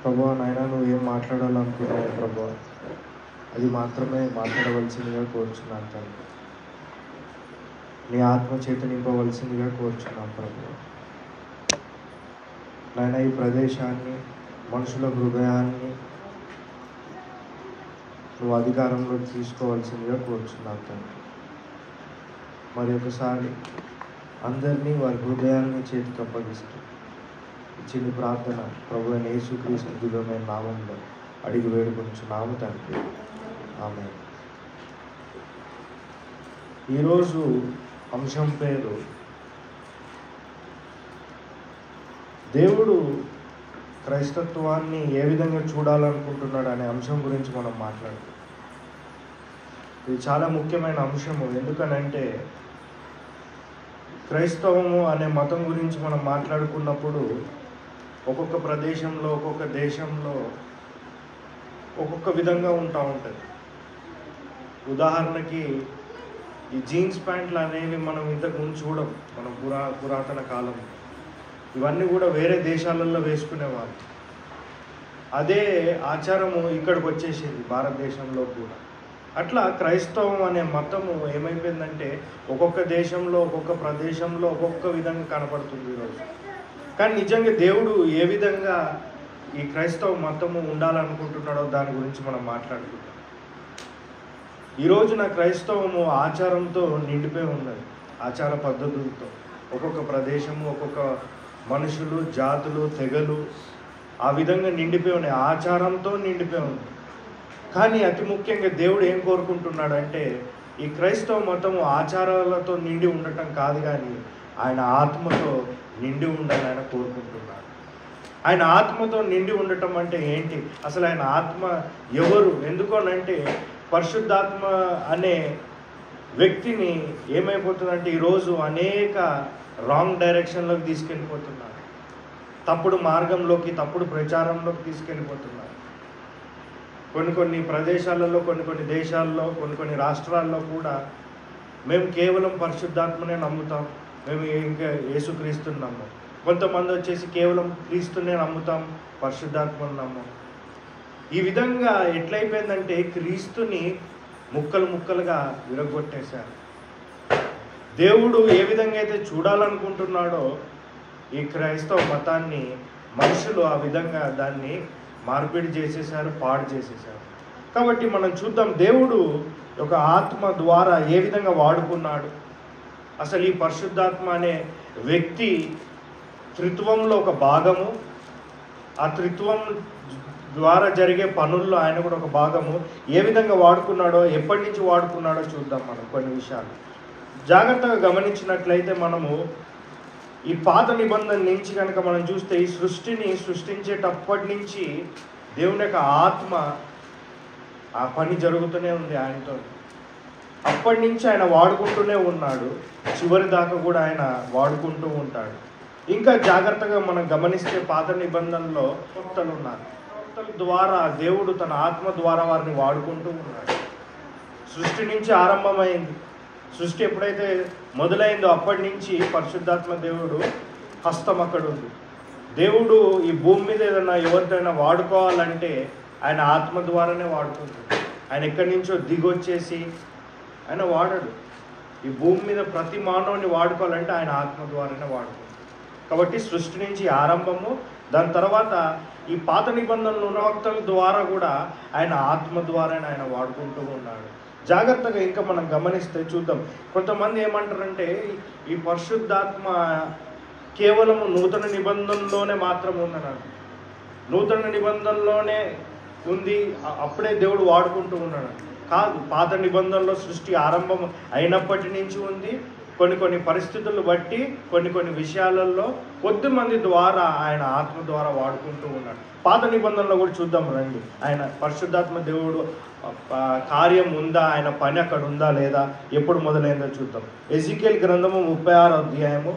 ప్రభువా నాయన, నువ్వేం మాట్లాడాలనుకున్నావు ప్రభువా, అది మాత్రమే మాట్లాడవలసిందిగా కోరుచున్నాను తండ్రి. నీ ఆత్మ చేత నింపవలసిందిగా కోరుచున్నాను ప్రభువా. నాయన, ఈ ప్రదేశాన్ని, మనుషుల హృదయాన్ని నువ్వు అధికారంలో తీసుకోవాల్సిందిగా కోరుచున్నాను తండ్రి. మరి ఒకసారి అందరినీ వారి హృదయాన్ని చేతికి అప్పగిస్తూ ఇచ్చిన ప్రార్థన ప్రభు అయిన యేసుక్రీస్తు దివ్యమైన నామంలో అడిగి వేడుకొంచున్నాము తండ్రి. ఆమేన్. ఈరోజు అంశం పేరు దేవుడు క్రైస్తత్వాన్ని ఏ విధంగా చూడాలనుకుంటున్నాడు అనే అంశం గురించి మనం మాట్లాడుతాం. ఇది చాలా ముఖ్యమైన అంశము. ఎందుకనంటే క్రైస్తవము అనే మతం గురించి మనం మాట్లాడుకున్నప్పుడు ఒక్కొక్క ప్రదేశంలో, ఒక్కొక్క దేశంలో ఒక్కొక్క విధంగా ఉంటుంది. ఉదాహరణకి ఈ జీన్స్ ప్యాంట్లు అనేవి మనం ఇంతకుముందు చూడం. మనం పురాతన కాలం ఇవన్నీ కూడా వేరే దేశాలలో వేసుకునేవారు. అదే ఆచారము ఇక్కడికి వచ్చేసింది భారతదేశంలో కూడా. అట్లా క్రైస్తవం అనే మతము ఏమైపోయిందంటే ఒక్కొక్క దేశంలో, ఒక్కొక్క ప్రదేశంలో ఒక్కొక్క విధంగా కనపడుతుంది ఈరోజు. కానీ నిజంగా దేవుడు ఏ విధంగా ఈ క్రైస్తవ మతము ఉండాలనుకుంటున్నాడో దాని గురించి మనం మాట్లాడుకుంటాం. ఈరోజు నా క్రైస్తవము ఆచారంతో నిండిపోయి ఉన్నది. ఆచార పద్ధతులతో ఒక్కొక్క ప్రదేశము, ఒక్కొక్క మనుషులు, జాతులు, తెగలు ఆ విధంగా నిండిపోయి ఉన్నాయి. ఆచారంతో నిండిపోయి ఉంది. కానీ అతి ముఖ్యంగా దేవుడు ఏం కోరుకుంటున్నాడు అంటే ఈ క్రైస్తవ మతము ఆచారాలతో నిండి ఉండటం కాదు, కానీ ఆయన ఆత్మతో నిండి ఉండాలని ఆయన కోరుకుంటున్నాడు. ఆయన ఆత్మతో నిండి ఉండటం అంటే ఏంటి? అసలు ఆయన ఆత్మ ఎవరు? ఎందుకోనంటే పరిశుద్ధాత్మ అనే వ్యక్తిని ఏమైపోతుందంటే ఈరోజు అనేక రాంగ్ డైరెక్షన్లోకి తీసుకెళ్ళిపోతున్నారు. తప్పుడు మార్గంలోకి, తప్పుడు ప్రచారంలోకి తీసుకెళ్ళిపోతున్నారు. కొన్ని ప్రదేశాలలో, కొన్ని దేశాల్లో, కొన్ని రాష్ట్రాల్లో కూడా మేము కేవలం పరిశుద్ధాత్మనే నమ్ముతాం, మేము ఇంకా యేసుక్రీస్తుని నమ్మం. కొంతమంది వచ్చేసి కేవలం క్రీస్తునే నమ్ముతాం, పరిశుద్ధాత్మను నమ్మం. ఈ విధంగా ఎట్లయిపోయిందంటే క్రీస్తుని ముక్కలు ముక్కలుగా విరగొట్టేశారు. దేవుడు ఏ విధంగా అయితే చూడాలనుకుంటున్నాడో ఈ క్రైస్తవ మతాన్ని మనుషులు ఆ విధంగా దాన్ని మార్పిడి చేసేసారు, పాడు చేసేసారు. కాబట్టి మనం చూద్దాం దేవుడు ఒక ఆత్మ ద్వారా ఏ విధంగా వాడుకున్నాడు. అసలు ఈ పరిశుద్ధాత్మ అనే వ్యక్తి త్రిత్వంలో ఒక భాగము. ఆ త్రిత్వం ద్వారా జరిగే పనుల్లో ఆయన కూడా ఒక భాగము. ఏ విధంగా వాడుకున్నాడో, ఎప్పటి నుంచి వాడుకున్నాడో చూద్దాం మనం కొన్ని విషయాలు. జాగ్రత్తగా గమనించినట్లయితే మనము ఈ పాత నిబంధన నుంచి కనుక మనం చూస్తే ఈ సృష్టిని సృష్టించేటప్పటి నుంచి దేవుని యొక్క ఆత్మ ఆ పని జరుగుతూనే ఉంది ఆయనతో. అప్పటి నుంచి ఆయన వాడుకుంటూనే ఉన్నాడు, చివరి దాకా కూడా ఆయన వాడుకుంటూ ఉంటాడు. ఇంకా జాగ్రత్తగా మనం గమనిస్తే పాత నిబంధనలో ప్రవక్తలు ఉన్నారు. ప్రవక్తల ద్వారా దేవుడు తన ఆత్మ ద్వారా వారిని వాడుకుంటూ ఉన్నాడు. సృష్టి నుంచి ఆరంభమైంది. సృష్టి ఎప్పుడైతే మొదలైందో అప్పటి నుంచి పరిశుద్ధాత్మ దేవుడు హస్తం అక్కడ ఉంది. దేవుడు ఈ భూమి మీద ఏదైనా ఎవరితోనైనా వాడుకోవాలంటే ఆయన ఆత్మ ద్వారానే వాడుకుంటాడు. ఆయన ఎక్కడి నుంచో దిగొచ్చేసి ఆయన వాడడు. ఈ భూమి మీద ప్రతి మానవుని వాడుకోవాలంటే ఆయన ఆత్మ ద్వారానే వాడుకుంటాడు. కాబట్టి సృష్టి నుంచి ఆరంభము, దాని తర్వాత ఈ పాత నిబంధనలు ప్రవక్తల ద్వారా కూడా ఆయన ఆత్మ ద్వారానే ఆయన వాడుకుంటూ ఉన్నాడు. జాగ్రత్తగా ఇంకా మనం గమనిస్తే చూద్దాం. కొంతమంది ఏమంటారంటే ఈ పరిశుద్ధాత్మ కేవలం నూతన నిబంధనలోనే మాత్రం ఉన్నాడు, నూతన నిబంధనలోనే ఉంది, అప్పుడే దేవుడు వాడుకుంటూ ఉన్నాడు. కాదు, పాత నిబంధనలో సృష్టి ఆరంభం అయినప్పటి నుంచి ఉంది. కొన్ని పరిస్థితులను బట్టి కొన్ని విషయాలలో కొద్దిమంది ద్వారా ఆయన ఆత్మ ద్వారా వాడుకుంటూ ఉన్నాడు. పాత నిబంధనలో కూడా చూద్దాం రండి. ఆయన పరిశుద్ధాత్మ దేవుడు కార్యం ఉందా, ఆయన పని అక్కడ ఉందా లేదా, ఎప్పుడు మొదలైందో చూద్దాం. ఎజికేల్ గ్రంథము 36వ అధ్యాయము.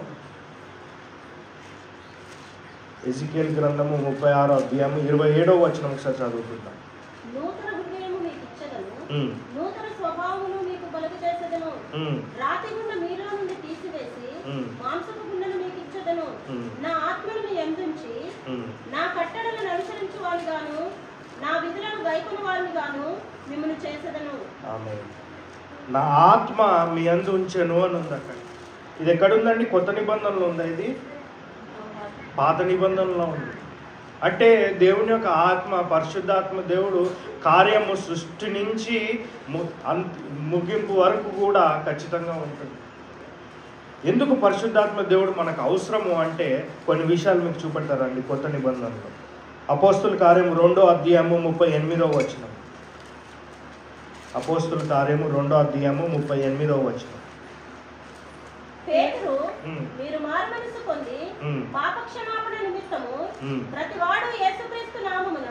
ఎజికేల్ గ్రంథము 36వ అధ్యాయము 27వ వచనం ఒకసారి చదువుకుందాం. నూతన హృదయము మీకు ఇచ్చెదను, నూతన స్వభావమును మీకు కలుగజేసెదను. రాతి గుండ మీలో నుండి తీసివేసి మాంసపు గుండెను మీకు ఇచ్చెదను. నా ఆత్మను మీ యందుంచి నా కట్టడలను అనుసరించు వారి గైకొను వారిని గాను మిమ్మల్ని చేసేదను. ఆమేన్. నా ఆత్మ మీ అందు ఉంచెను అని ఉంది అక్కడ. ఇది ఎక్కడుందండి? కొత్త నిబంధనలో ఉందా? ఇది పాత నిబంధనలో ఉంది. అంటే దేవుని యొక్క ఆత్మ, పరిశుద్ధాత్మ దేవుడు కార్యము సృష్టి నుంచి ముగింపు వరకు కూడా ఖచ్చితంగా ఉంటుంది. ఎందుకు పరిశుద్ధాత్మ దేవుడు మనకు అవసరము అంటే కొన్ని విషయాలు మీకు చూపెడతారండి కొత్త నిబంధనలో. అపోస్తుల కార్యం 2వ అధ్యాయము 38వ వచనం. అపోస్తుల కార్యము 2వ అధ్యాయము 38వ వచనం. పేతురు, మీరు మారుమనసు పొంది పాపక్షమాపణ నిమిత్తము ప్రతివాడు యేసుక్రీస్తు నామమున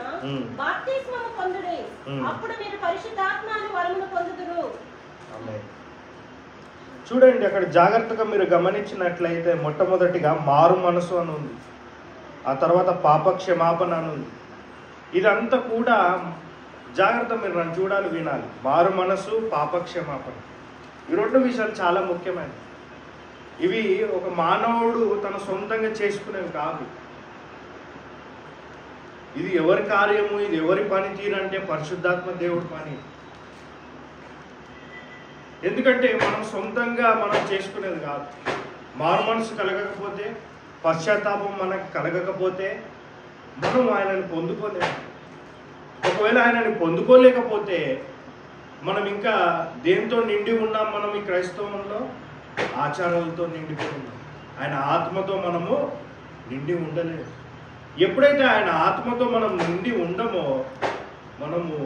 బాప్తిస్మము పొందుడి, అప్పుడు మీరు పరిశుద్ధాత్మ అను వరమును పొందుదురు. చూడండి, అక్కడ జాగ్రత్తగా మీరు గమనించినట్లయితే మొట్టమొదటిగా మారు మనసు అని ఉంది, ఆ తర్వాత పాపక్షమాపణ అని ఉంది. ఇదంతా కూడా జాగ్రత్త మీరు నన్ను చూడాలి, వినాలి. మారు మనసు, పాపక్షమాపణ, ఈ రెండు విషయాలు చాలా ముఖ్యమైనవి. ఇవి ఒక మానవుడు తన సొంతంగా చేసుకునేవి కాదు. ఇది ఎవరి కార్యము, ఇది ఎవరి పనితీరు అంటే పరిశుద్ధాత్మ దేవుడి పని. ఎందుకంటే మనం సొంతంగా మనం చేసుకునేది కాదు. మారు మనసు కలగకపోతే, పశ్చాత్తాపం మనకు కలగకపోతే మనం ఆయనని పొందుకోలేము. ఒకవేళ ఆయనని పొందుకోలేకపోతే మనం ఇంకా దేంతో నిండి ఉన్నాం? మనం ఈ క్రైస్తవంలో ఆచారాలతో నిండిపోయి ఉన్నాం. ఆయన ఆత్మతో మనము నిండి ఉండలేము. ఎప్పుడైతే ఆయన ఆత్మతో మనం నిండి ఉండమో మనము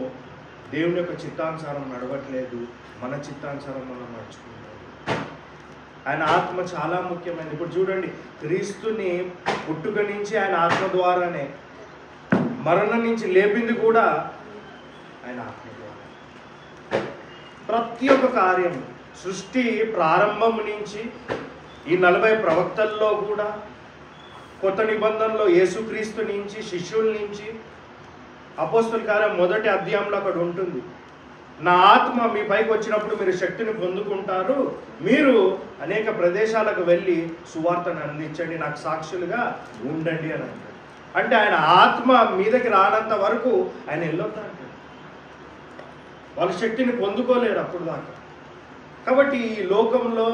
దేవుని యొక్క చిత్తానుసారం నడవట్లేదు, మన చిత్తానుసారం మనం నడుచుకుంటాం. ఆయన ఆత్మ చాలా ముఖ్యమైనది. ఇప్పుడు చూడండి, క్రీస్తుని పుట్టుక నుంచి ఆయన ఆత్మ ద్వారానే, మరణం నుంచి లేపింది కూడా ఆయన ఆత్మ ద్వారా. ప్రతి ఒక్క కార్యం సృష్టి ప్రారంభం నుంచి ఈ 40 ప్రవక్తల్లో కూడా, కొత్త నిబంధనలో యేసుక్రీస్తు నుంచి, శిష్యుల నుంచి, అపోస్తుల కార్యం 1వ అధ్యాయంలో అక్కడ ఉంటుంది, నా ఆత్మ మీ పైకి వచ్చినప్పుడు మీరు శక్తిని పొందుకుంటారు, మీరు అనేక ప్రదేశాలకు వెళ్ళి సువార్తను అందించండి, నాకు సాక్షులుగా ఉండండి అని అంటారు. అంటే ఆయన ఆత్మ మీదకి రానంత వరకు ఆయన వెళ్ళొద్దంటాడు. వాళ్ళ శక్తిని పొందుకోలేరు అప్పుడు దాకా. కాబట్టి ఈ లోకంలో,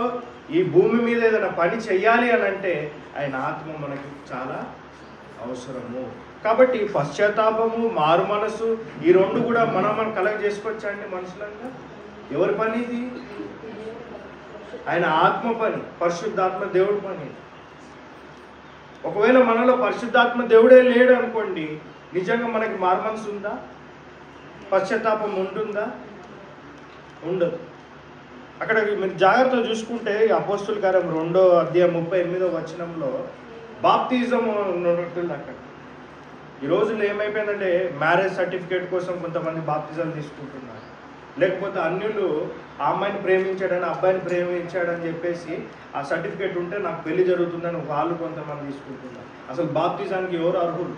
ఈ భూమి మీద ఏదైనా పని చెయ్యాలి అని అంటే ఆయన ఆత్మ మనకి చాలా అవసరము. కాబట్టి పశ్చాత్తాపము, మారు మనసు, ఈ రెండు కూడా మనం కలెక్ట్ చేసుకోవచ్చా అండి మనుషులంగా? ఎవరి పని ఇది? ఆయన ఆత్మ పని, పరిశుద్ధాత్మ దేవుడి పని. ఒకవేళ మనలో పరిశుద్ధాత్మ దేవుడే లేడు అనుకోండి, నిజంగా మనకి మారు మనసు ఉందా? పశ్చాత్తాపం ఉంటుందా? ఉండదు. అక్కడ మీరు జాగ్రత్తగా చూసుకుంటే అపోస్తుల కార్యం 2వ అధ్యాయం 38వ వచనంలో బాప్తిజం ఉన్నట్టుంది. అక్కడ ఈ రోజుల్లో ఏమైపోయిందంటే మ్యారేజ్ సర్టిఫికేట్ కోసం కొంతమంది బాప్తిజాలు తీసుకుంటున్నారు. లేకపోతే అన్యులు ఆ అమ్మాయిని ప్రేమించాడని, అబ్బాయిని ప్రేమించాడని చెప్పేసి ఆ సర్టిఫికేట్ ఉంటే నాకు పెళ్లి జరుగుతుందని వాళ్ళు కొంతమంది తీసుకుంటున్నారు. అసలు బాప్తిజానికి ఎవరు అర్హులు?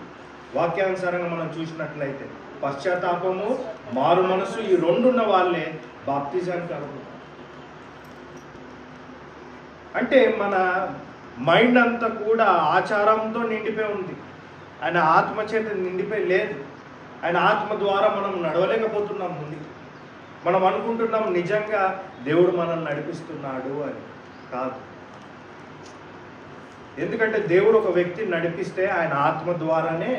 వాక్యానుసారంగా మనం చూసినట్లయితే పశ్చాత్తాపము, మారు మనసు, ఈ రెండు ఉన్న వాళ్ళే బాప్తిజానికి అర్హులు. అంటే మన మైండ్ అంతా కూడా ఆచారంతో నిండిపోయి ఉంది, ఆయన ఆత్మ చేత నిండిపోయి లేదు. ఆయన ఆత్మ ద్వారా మనం నడవలేకపోతున్నాం ముందుకు. మనం అనుకుంటున్నాం నిజంగా దేవుడు మనల్ని నడిపిస్తున్నాడు అని. కాదు. ఎందుకంటే దేవుడు ఒక వ్యక్తిని నడిపిస్తే ఆయన ఆత్మ ద్వారానే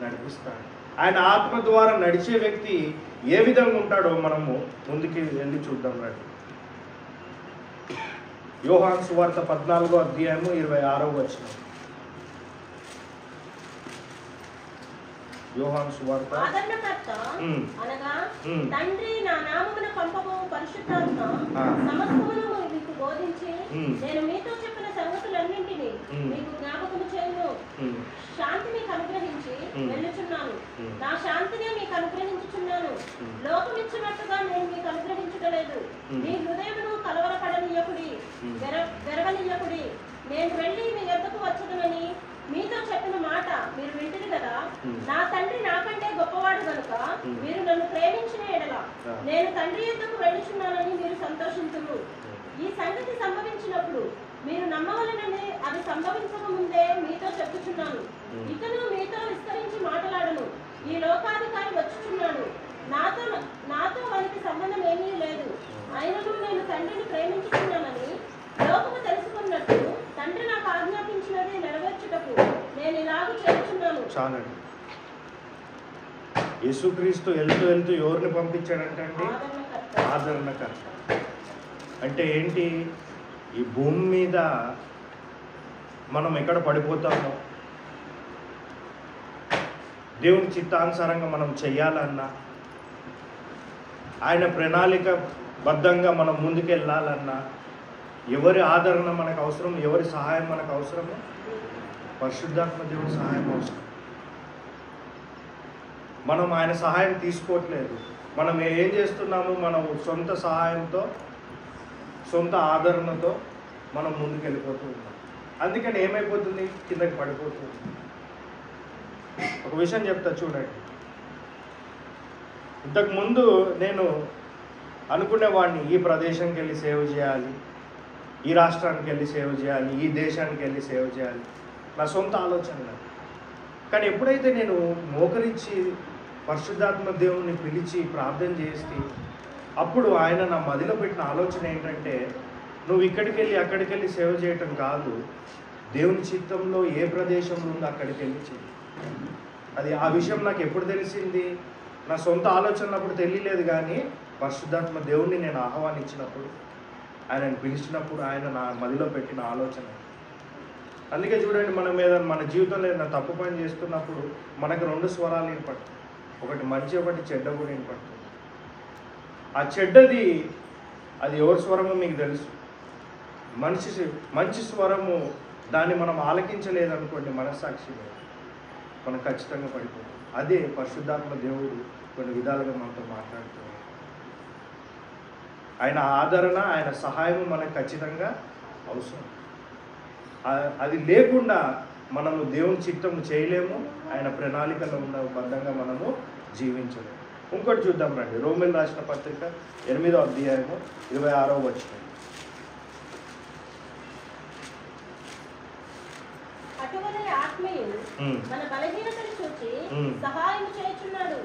నడిపిస్తాడు. ఆయన ఆత్మ ద్వారా నడిచే వ్యక్తి ఏ విధంగా ఉంటాడో మనము ముందుకి వెళ్ళి చూద్దాం రండి. యోహాను సువార్త 14వ అధ్యాయము 26వ వచనం. యోహాను సువార్త. ఆదరణకర్త అనగా తండ్రి నా నామమున పంపబో పరిశుద్ధాత్మ సమస్తమును మీకు బోధించి నేను మీతో చెప్పిన సంగతులన్నింటినీ మీకు జ్ఞాపకము చేయును. శాంతి మీకు అనుగ్రహించి వెళ్ళుచున్నాను, నా శాంతినే మీకు అనుగ్రహించుచున్నాను. లోకమిచ్చినట్టుగా నేను మీకు అనుగ్రహించలేదు. మీ హృదయమును కలవరపడనీయకుడి, వెరవనీయకుడి. నేను వెళ్ళి మీ యొద్దకు వచ్చదనని మీతో చెప్పిన మాట మీరు వింటిరి కదా. నా తండ్రి నాకంటే గొప్పవాడు కనుక మీరు నన్ను ప్రేమించిన ఎడల నేను తండ్రి యొద్దకు వెళ్ళుచున్నానని మీరు సంతోషించును. ఈ సంగతి సంభవించినప్పుడు మీరు నమ్మవలనని అది సంభవించక ముందే మీతో చెప్పుచున్నాను. ఇకను మీతో విస్తరించి మాట్లాడను. ఈ లోకాధికారి వచ్చుచున్నాడు, నాతో నాతో వానికి సంబంధం ఏమీ లేదు. ఆయనను నేను తండ్రిని ప్రేమించుకున్నానని లోకము తెలుసుకున్నట్టు తండ్రి నాకు ఆజ్ఞాపించినది నెరవేర్చుటకు నేను ఇలాగ చేస్తున్నాను. చాలండి. యేసుక్రీస్తు వెళ్తూ వెళ్తూ ఎవరిని పంపించాడంటే అండి? ఆదరణకర్త. అంటే ఏంటి? ఈ భూమి మీద మనం ఎక్కడ పడిపోతామో, దేవుని చిత్తానుసారంగా మనం చెయ్యాలన్నా, ఆయన ప్రణాళిక బద్ధంగా మనం ముందుకెళ్ళాలన్నా, ఎవరి ఆదరణ మనకు అవసరం, ఎవరి సహాయం మనకు అవసరమో? పరిశుద్ధాత్మ దేవుని సహాయం అవసరం. మనం ఆయన సహాయం తీసుకోవట్లేదు. మనం ఏం చేస్తున్నాము? మనం సొంత సహాయంతో, సొంత ఆదరణతో మనం ముందుకు వెళ్ళిపోతూ ఉన్నాం. అందుకని ఏమైపోతుంది? కిందకి పడిపోతుంది. ఒక విషయం చెప్తా చూడండి. ఇంతకుముందు నేను అనుకునేవాడిని, ఈ ప్రదేశానికి వెళ్ళి సేవ చేయాలి, ఈ రాష్ట్రానికి వెళ్ళి సేవ చేయాలి, ఈ దేశానికి వెళ్ళి సేవ చేయాలి, నా సొంత ఆలోచనలు. కానీ ఎప్పుడైతే నేను మోకరించి పరిశుద్ధాత్మ దేవుని పిలిచి ప్రార్థన చేసి, అప్పుడు ఆయన నా మదిలో పెట్టిన ఆలోచన ఏంటంటే, నువ్వు ఇక్కడికి వెళ్ళి అక్కడికి వెళ్ళి సేవ చేయటం కాదు, దేవుని చిత్తంలో ఏ ప్రదేశంలో ఉందో అక్కడికి వెళ్ళి చేయి. అది ఆ విషయం నాకు ఎప్పుడు తెలిసింది? నా సొంత ఆలోచనలు అప్పుడు తెలియలేదు. కానీ పరిశుద్ధాత్మ దేవుణ్ణి నేను ఆహ్వానించినప్పుడు, ఆయనను పిలిచినప్పుడు ఆయన నా మదిలో పెట్టిన ఆలోచన. అందుకే చూడండి, మన జీవితంలో ఏదైనా తప్పు పని చేస్తున్నప్పుడు మనకు రెండు స్వరాలు ఏర్పడతాయి. ఒకటి మంచి, ఒకటి చెడ్డ కూడా ఏర్పడుతుంది. ఆ చెడ్డది అది ఎవరి స్వరమో మీకు తెలుసు. మంచి స్వరము, దాన్ని మనం ఆలకించలేదనుకోండి, మనస్సాక్షి మనం ఖచ్చితంగా పడిపోతాం. అదే పరిశుద్ధాత్మ దేవుడు కొన్ని విధాలుగా మనతో మాట్లాడుతున్నాడు. ఆయన ఆదరణ, ఆయన సహాయం మనకు ఖచ్చితంగా అవసరం. అది లేకుండా మనము దేవుని చిత్తము చేయలేము, ఆయన ప్రణాళికలో ఉన్న బద్ధంగా మనము జీవించలేము. ఇంకోటి చూద్దాం రండి. రోమీయులకు రాసిన పత్రిక 8వ అధ్యాయము 26వ వచనం. అటువలే ఆత్మయు మన బలహీనతను చూచి సహాయం చేయుచున్నాడు.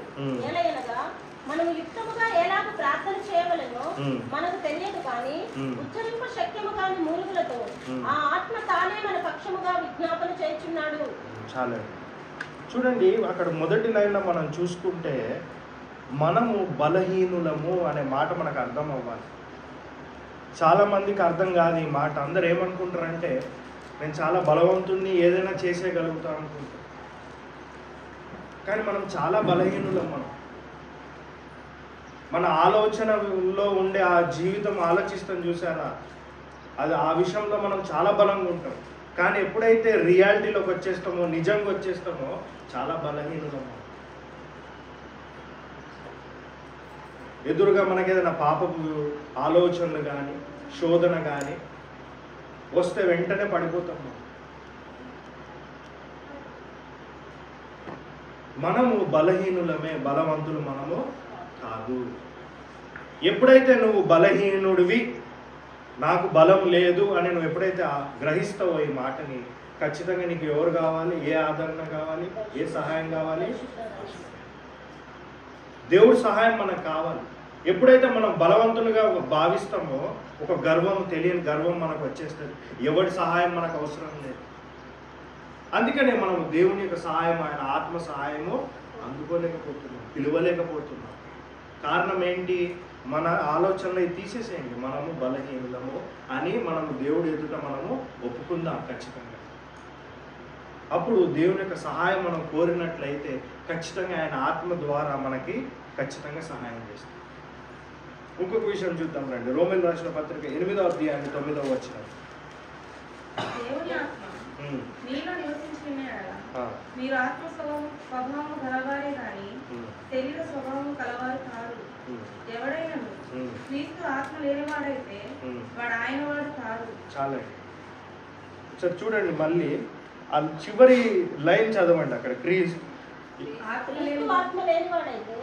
ఏలయనగా మనము యుక్తముగా ఎలాగ ప్రార్థన చేయవలెనో మనకు తెలియదు, కానీ ఉచ్చరింప శక్యము కాని మూలుగులతో ఆ ఆత్మ తానే మన పక్షముగా విజ్ఞాపన చేయుచున్నాడు. చాలా చూడండి, అక్కడ మొదటి లైన్లో మనం చూసుకుంటే, మనము బలహీనులము అనే మాట మనకు అర్థం అవ్వాలి. చాలామందికి అర్థం కాదు ఈ మాట. అందరు ఏమనుకుంటారంటే, నేను చాలా బలవంతుణ్ణి, ఏదైనా చేసేయగలుగుతా అనుకుంటాం. కానీ మనం చాలా బలహీనులం. మన ఆలోచనలో ఉండే ఆ జీవితం ఆలోచిస్తాం చూసారా, అది ఆ విషయంలో మనం చాలా బలంగా ఉంటాం. కానీ ఎప్పుడైతే రియాలిటీలోకి వచ్చేస్తామో, నిజంగా వచ్చేస్తామో, చాలా బలహీనులం. ఎదురుగా మనకి ఏదైనా పాపపు ఆలోచనలు కానీ, శోధన కానీ వస్తే వెంటనే పడిపోతాము. మనము బలహీనులమే, బలవంతులు మనము కాదు. ఎప్పుడైతే నువ్వు బలహీనుడివి, నాకు బలం లేదు అని నువ్వు ఎప్పుడైతే గ్రహిస్తావో ఈ మాటని, ఖచ్చితంగా నీకు ఎవరు కావాలి? ఏ ఆదరణ కావాలి? ఏ సహాయం కావాలి? దేవుడి సహాయం మనకు కావాలి. ఎప్పుడైతే మనం బలవంతులుగా భావిస్తామో, ఒక గర్వం, తెలియని గర్వం మనకు వచ్చేస్తుంది. ఎవరి సహాయం మనకు అవసరం లేదు. అందుకనే మనం దేవుని యొక్క సహాయం, ఆయన ఆత్మ సహాయము అందుకోలేకపోతున్నాం, పిలవలేకపోతున్నాం. కారణం ఏంటి? మన ఆలోచనలు తీసేసేయండి. మనము బలహీనులము అని మనము దేవుడి ఎదుట మనము ఒప్పుకుందాం ఖచ్చితంగా. అప్పుడు దేవుని యొక్క సహాయం మనం కోరినట్లయితే ఖచ్చితంగా ఆయన ఆత్మ ద్వారా మనకి ఖచ్చితంగా సహాయం చేస్తాం. ఇంకొక విషయం చూద్దాం రండి. రోమీయులకు రాసిన పత్రిక 8వ అధ్యాయం 9వ వచనం. మీలో నివసించుచున్నాడా? మీరు ఆత్మ స్వభావం గలవారే గాని శరీర స్వభావం కలవారు కాదు. ఎవడైనను క్రీస్తు ఆత్మ లేనివాడైతే వాడు ఆయన వాడు కాదు. చాలా సార్ చూడండి, మళ్ళీ ఆ చివరి లైన్ చదవండి. అక్కడ క్రీస్తు ఆత్మ లేనివాడైతే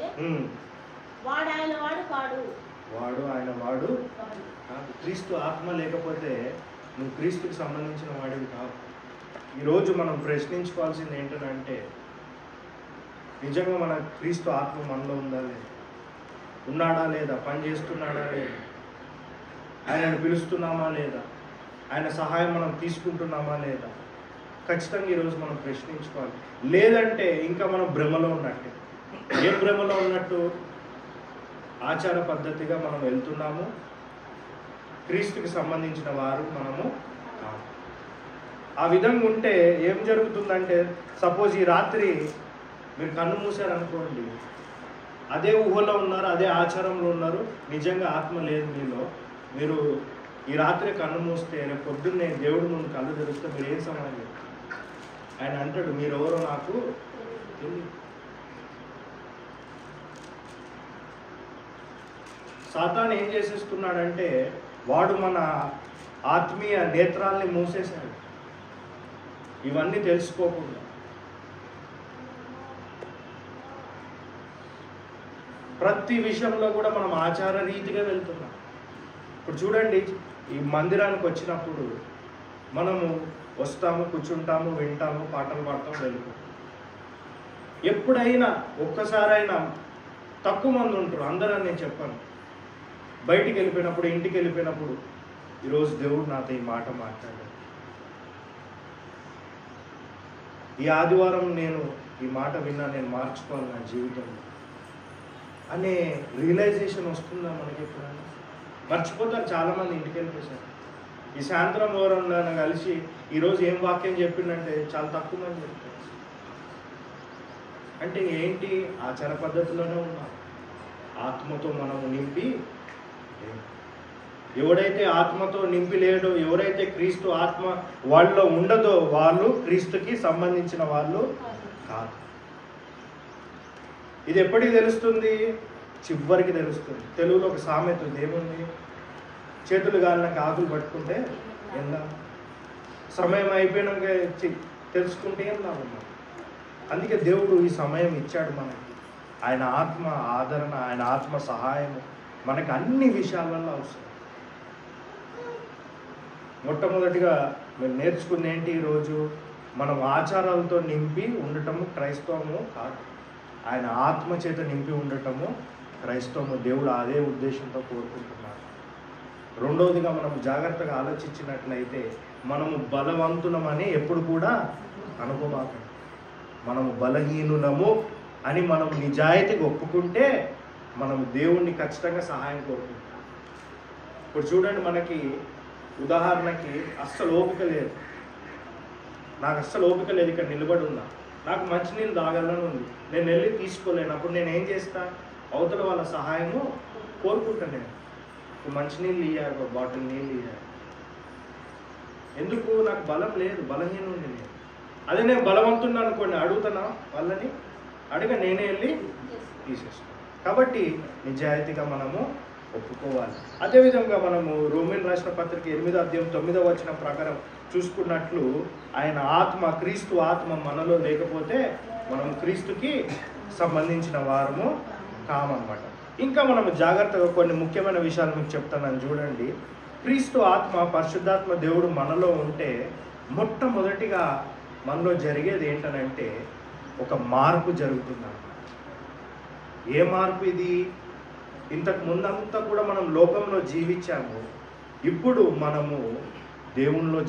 వాడు ఆయన వాడు కాడు. వాడు ఆయన వాడు కాదు. క్రీస్తు ఆత్మ లేకపోతే నువ్వు క్రీస్తుకి సంబంధించిన వాడివి కాదు. ఈరోజు మనం ప్రశ్నించుకోవాల్సింది ఏంటంటే, నిజంగా మన క్రీస్తు ఆత్మ మనలో ఉందా లేదు? ఉన్నాడా లేదా, పని చేస్తున్నాడా లేదా, ఆయనను పిలుస్తున్నామా లేదా, ఆయన సహాయం మనం తీసుకుంటున్నామా లేదా, ఖచ్చితంగా ఈరోజు మనం ప్రశ్నించుకోవాలి. లేదంటే ఇంకా మనం భ్రమలో ఉన్నట్టే. ఏ భ్రమలో ఉన్నట్టు? ఆచార పద్ధతిగా మనం వెళ్తున్నాము, క్రీస్తుకి సంబంధించిన వారు మనము కాదు. ఆ విధంగా ఉంటే ఏం జరుగుతుందంటే, సపోజ్ ఈ రాత్రి మీరు కన్ను మూసారనుకోండి, అదే ఊహలో ఉన్నారు, అదే ఆచారంలో ఉన్నారు, నిజంగా ఆత్మ లేదు మీలో. మీరు ఈ రాత్రి కన్ను మూస్తే రేపు పొద్దున్నే దేవుడి ముందు కళ్ళు తెరిస్తే మీరు ఏం సమాధానం చెప్తారు? ఆయన అంటాడు, మీరెవరో నాకు తెలియదు. సాతాను ఏం చేసేస్తున్నాడంటే, వాడు మన ఆత్మీయ నేత్రాల్ని మూసేశాడు ఇవన్నీ తెలుసుకోకుండా. ప్రతి విషయంలో కూడా మనం ఆచార రీతిగా వెళ్తున్నాం. ఇప్పుడు చూడండి, ఈ మందిరానికి వచ్చినప్పుడు మనము వస్తాము, కూర్చుంటాము, వింటాము, పాటలు పాడతాము, వెళ్తాము. ఎప్పుడైనా ఒక్కసారైనా తక్కువ మంది ఉంటారు, అందరని నేను చెప్పాను. బయటికి వెళ్ళిపోయినప్పుడు, ఇంటికి వెళ్ళిపోయినప్పుడు, ఈరోజు దేవుడు నాతో ఈ మాట మాట్లాడాడు, ఈ ఆదివారం నేను ఈ మాట విన్నా, నేను మార్చుకోవాలి నా జీవితంలో అనే రియలైజేషన్ వస్తుందా మనకి? ఎప్పుడైనా మర్చిపోతారు చాలామంది, ఇంటికి వెళ్ళిపోయారు. ఈ సాయంత్రం ఎవరన్నా కలిసి ఈరోజు ఏం వాక్యం చెప్పిందంటే చాలా తక్కువ మంది చెప్తారు. అంటే ఏంటి? ఆచార పద్ధతిలోనే ఉన్నాం. ఆత్మతో మనము నింపి, ఎవడైతే ఆత్మతో నింపి లేడో, ఎవరైతే క్రీస్తు ఆత్మ వాళ్ళలో ఉండదో, వాళ్ళు క్రీస్తుకి సంబంధించిన వాళ్ళు కాదు. ఇది ఎప్పటికి తెలుస్తుంది? చివరికి తెలుస్తుంది. తెలుగులో ఒక సామెత ఉంది, ఏముంది? చేతులు గాలినాక ఆకులు పట్టుకుంటే ఎలా? సమయం అయిపోయినాక తెలుసుకుంటే ఏం లాభం? అందుకే దేవుడు ఈ సమయం ఇచ్చాడు మనకి. ఆయన ఆత్మ ఆదరణ, ఆయన ఆత్మ సహాయము మనకి అన్ని విషయాలలో అవసరం. మొట్టమొదటిగా మేము నేర్చుకుంది ఏంటి ఈరోజు? మనం ఆచారాలతో నింపి ఉండటము క్రైస్తవము కాదు, ఆయన ఆత్మ చేత నింపి ఉండటము క్రైస్తవము. దేవుడు అదే ఉద్దేశంతో కోరుకుంటున్నాడు. రెండవదిగా మనం జాగ్రత్తగా ఆలోచించినట్లయితే, మనము బలవంతులమని ఎప్పుడు కూడా అనుకోబాకండి. మనము బలహీనులము అని మనం నిజాయితీగా ఒప్పుకుంటే మనము దేవుణ్ణి ఖచ్చితంగా సహాయం కోరుకుంటాం. ఇప్పుడు చూడండి, మనకి ఉదాహరణకి అస్సలు ఓపిక లేదు, నాకు అస్సలు ఓపిక లేదు, ఇక్కడ నిలబడి ఉన్నా, నాకు మంచినీళ్ళు తాగాలని ఉంది, నేను వెళ్ళి తీసుకోలేను. అప్పుడు నేను ఏం చేస్తా? అవతల వాళ్ళ సహాయము కోరుకుంటాను. నేను మంచినీళ్ళు ఇయ్యారు, ఒక బాటిల్ నీళ్ళు ఇయ్యారు. ఎందుకు? నాకు బలం లేదు, బలహీనుండి నేను. అదే నేను బలవంతున్నా అనుకోండి, అడుగుతానా వాళ్ళని? అడిగా నేనే వెళ్ళి తీసేస్తాను. కాబట్టి నిజాయితీగా మనము ఒప్పుకోవాలి. అదేవిధంగా మనము రోమన్ రాసిన పత్రిక 8వ అధ్యాయం 9వ వచనం ప్రకారం చూసుకున్నట్లు, ఆయన ఆత్మ, క్రీస్తు ఆత్మ మనలో లేకపోతే మనం క్రీస్తుకి సంబంధించిన వారము కామన్నమాట. ఇంకా మనము జాగ్రత్తగా కొన్ని ముఖ్యమైన విషయాలు మీకు చెప్తానని చూడండి. క్రీస్తు ఆత్మ, పరిశుద్ధాత్మ దేవుడు మనలో ఉంటే మొట్టమొదటిగా మనలో జరిగేది ఏంటనంటే ఒక మార్పు జరుగుతుంది. ఏ మార్పు ఇది? ఇంతకు ముందంతా కూడా మనం లోకంలో జీవించాము, ఇప్పుడు మనము దేవునిలో